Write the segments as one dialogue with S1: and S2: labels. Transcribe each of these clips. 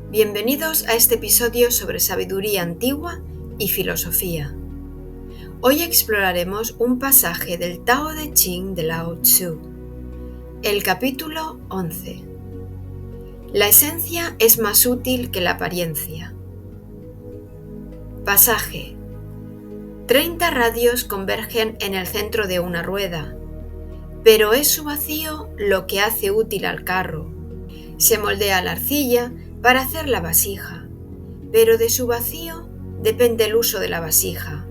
S1: Bienvenidos a este episodio sobre sabiduría antigua y filosofía. Hoy exploraremos un pasaje del Tao Te Ching de Lao Tzu, el capítulo 11. La esencia es más útil que la apariencia. Pasaje. 30 radios convergen en el centro de una rueda, pero es su vacío lo que hace útil al carro. Se moldea la arcilla para hacer la vasija, pero de su vacío depende el uso de la vasija.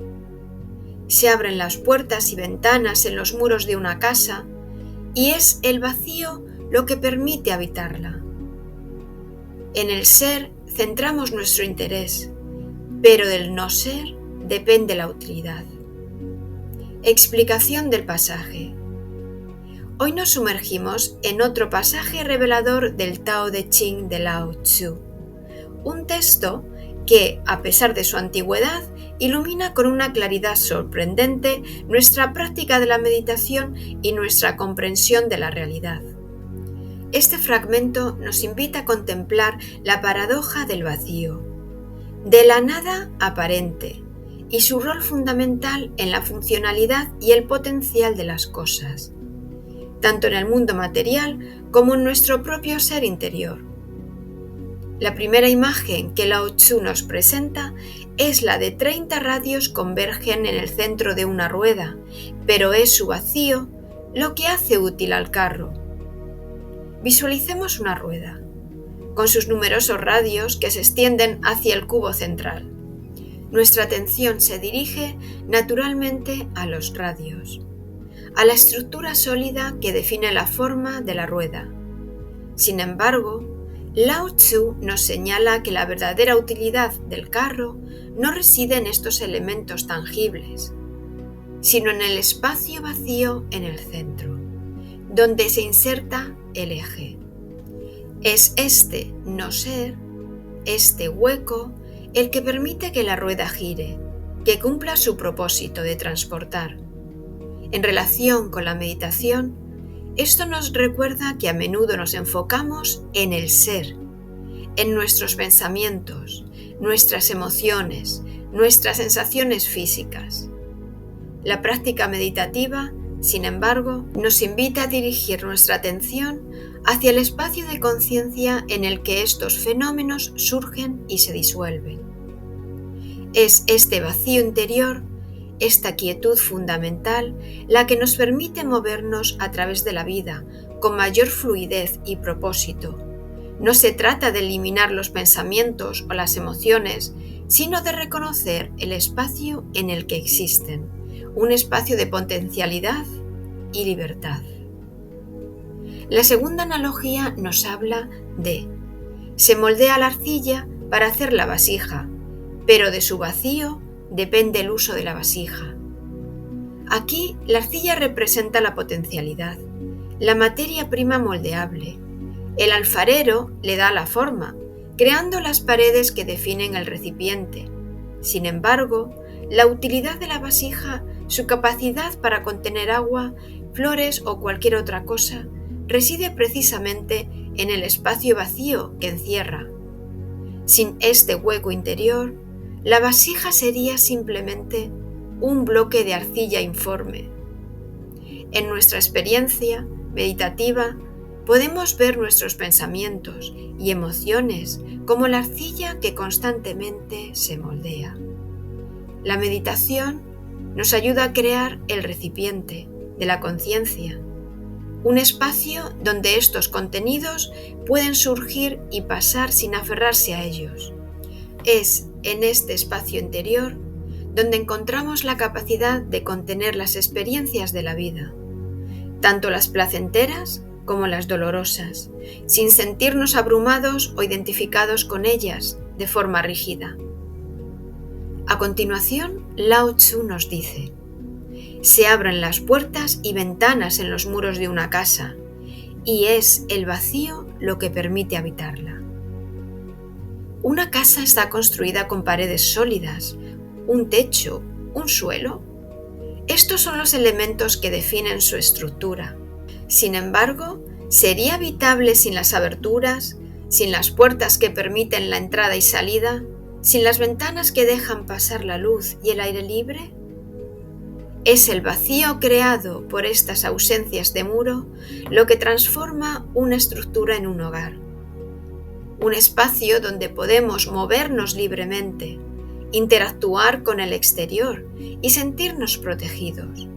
S1: Se abren las puertas y ventanas en los muros de una casa, y es el vacío lo que permite habitarla. En el ser centramos nuestro interés, pero del no ser depende la utilidad. Explicación del pasaje. Hoy nos sumergimos en otro pasaje revelador del Tao Te Ching de Lao Tzu, un texto que, a pesar de su antigüedad, ilumina con una claridad sorprendente nuestra práctica de la meditación y nuestra comprensión de la realidad. Este fragmento nos invita a contemplar la paradoja del vacío, de la nada aparente, y su rol fundamental en la funcionalidad y el potencial de las cosas, tanto en el mundo material como en nuestro propio ser interior. La primera imagen que Lao Tzu nos presenta es la de 30 radios convergen en el centro de una rueda, pero es su vacío lo que hace útil al carro. Visualicemos una rueda, con sus numerosos radios que se extienden hacia el cubo central. Nuestra atención se dirige naturalmente a los radios, a la estructura sólida que define la forma de la rueda. Sin embargo, Lao Tzu nos señala que la verdadera utilidad del carro no reside en estos elementos tangibles, sino en el espacio vacío en el centro, donde se inserta el eje. Es este no ser, este hueco, el que permite que la rueda gire, que cumpla su propósito de transportar. En relación con la meditación, esto nos recuerda que a menudo nos enfocamos en el ser, en nuestros pensamientos, nuestras emociones, nuestras sensaciones físicas. La práctica meditativa, sin embargo, nos invita a dirigir nuestra atención hacia el espacio de conciencia en el que estos fenómenos surgen y se disuelven. Es este vacío interior, esta quietud fundamental, la que nos permite movernos a través de la vida con mayor fluidez y propósito. No se trata de eliminar los pensamientos o las emociones, sino de reconocer el espacio en el que existen, un espacio de potencialidad y libertad. La segunda analogía nos habla de: se moldea la arcilla para hacer la vasija, pero de su vacío depende el uso de la vasija. Aquí la arcilla representa la potencialidad, la materia prima moldeable. El alfarero le da la forma, creando las paredes que definen el recipiente. Sin embargo, la utilidad de la vasija, su capacidad para contener agua, flores o cualquier otra cosa, reside precisamente en el espacio vacío que encierra. Sin este hueco interior, la vasija sería simplemente un bloque de arcilla informe. En nuestra experiencia meditativa podemos ver nuestros pensamientos y emociones como la arcilla que constantemente se moldea. La meditación nos ayuda a crear el recipiente de la conciencia, un espacio donde estos contenidos pueden surgir y pasar sin aferrarse a ellos. Es en este espacio interior donde encontramos la capacidad de contener las experiencias de la vida, tanto las placenteras como las dolorosas, sin sentirnos abrumados o identificados con ellas de forma rígida. A continuación, Lao Tzu nos dice: se abren las puertas y ventanas en los muros de una casa, y es el vacío lo que permite habitarla. Una casa está construida con paredes sólidas, un techo, un suelo. Estos son los elementos que definen su estructura. Sin embargo, ¿sería habitable sin las aberturas, sin las puertas que permiten la entrada y salida, sin las ventanas que dejan pasar la luz y el aire libre? Es el vacío creado por estas ausencias de muro lo que transforma una estructura en un hogar. Un espacio donde podemos movernos libremente, interactuar con el exterior y sentirnos protegidos.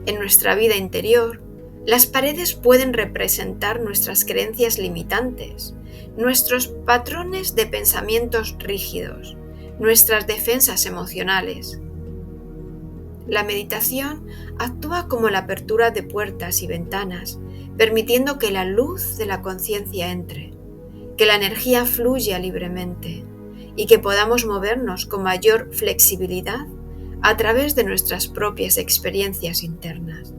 S1: En nuestra vida interior, las paredes pueden representar nuestras creencias limitantes, nuestros patrones de pensamientos rígidos, nuestras defensas emocionales. La meditación actúa como la apertura de puertas y ventanas, permitiendo que la luz de la conciencia entre, que la energía fluya libremente y que podamos movernos con mayor flexibilidad a través de nuestras propias experiencias internas.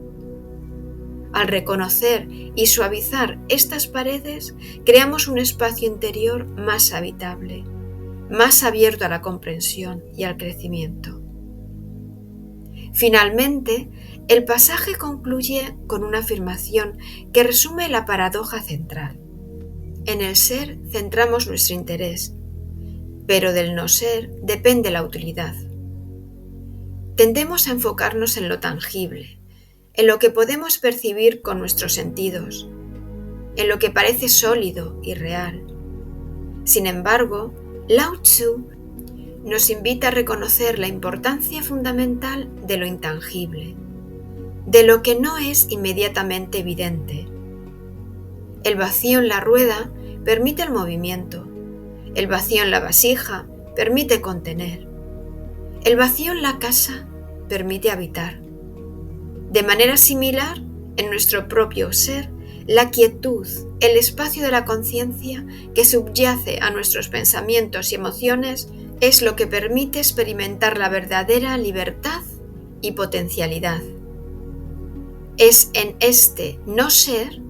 S1: Al reconocer y suavizar estas paredes, creamos un espacio interior más habitable, más abierto a la comprensión y al crecimiento. Finalmente, el pasaje concluye con una afirmación que resume la paradoja central. En el ser centramos nuestro interés, pero del no ser depende la utilidad. Tendemos a enfocarnos en lo tangible, en lo que podemos percibir con nuestros sentidos, en lo que parece sólido y real. Sin embargo, Lao Tzu nos invita a reconocer la importancia fundamental de lo intangible, de lo que no es inmediatamente evidente. El vacío en la rueda permite el movimiento, el vacío en la vasija permite contener, el vacío en la casa permite habitar. De manera similar, en nuestro propio ser, la quietud, el espacio de la conciencia que subyace a nuestros pensamientos y emociones, es lo que permite experimentar la verdadera libertad y potencialidad. Es en este no ser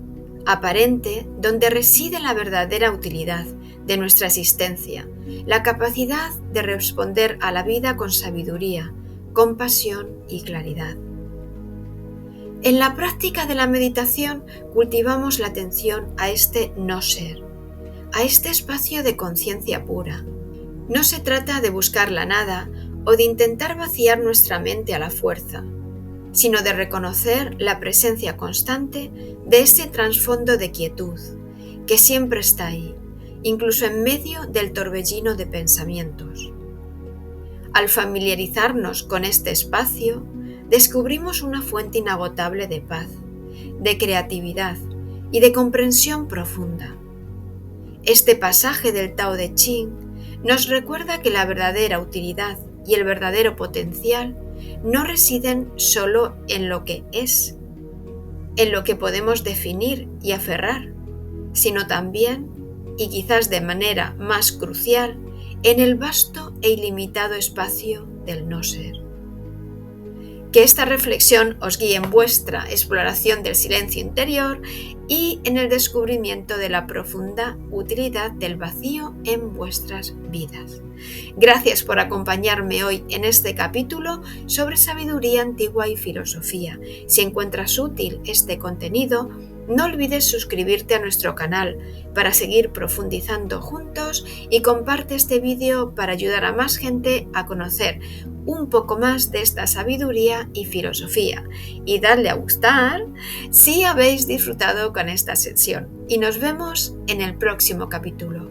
S1: aparente donde reside la verdadera utilidad de nuestra existencia, la capacidad de responder a la vida con sabiduría, compasión y claridad. En la práctica de la meditación cultivamos la atención a este no ser, a este espacio de conciencia pura. No se trata de buscar la nada o de intentar vaciar nuestra mente a la fuerza, sino de reconocer la presencia constante de ese trasfondo de quietud, que siempre está ahí, incluso en medio del torbellino de pensamientos. Al familiarizarnos con este espacio, descubrimos una fuente inagotable de paz, de creatividad y de comprensión profunda. Este pasaje del Tao Te Ching nos recuerda que la verdadera utilidad y el verdadero potencial no residen solo en lo que es, en lo que podemos definir y aferrar, sino también, y quizás de manera más crucial, en el vasto e ilimitado espacio del no ser. Que esta reflexión os guíe en vuestra exploración del silencio interior y en el descubrimiento de la profunda utilidad del vacío en vuestras vidas. Gracias por acompañarme hoy en este capítulo sobre sabiduría antigua y filosofía. Si encuentras útil este contenido, no olvides suscribirte a nuestro canal para seguir profundizando juntos y comparte este vídeo para ayudar a más gente a conocer un poco más de esta sabiduría y filosofía, y darle a gustar si habéis disfrutado con esta sesión. Y nos vemos en el próximo capítulo.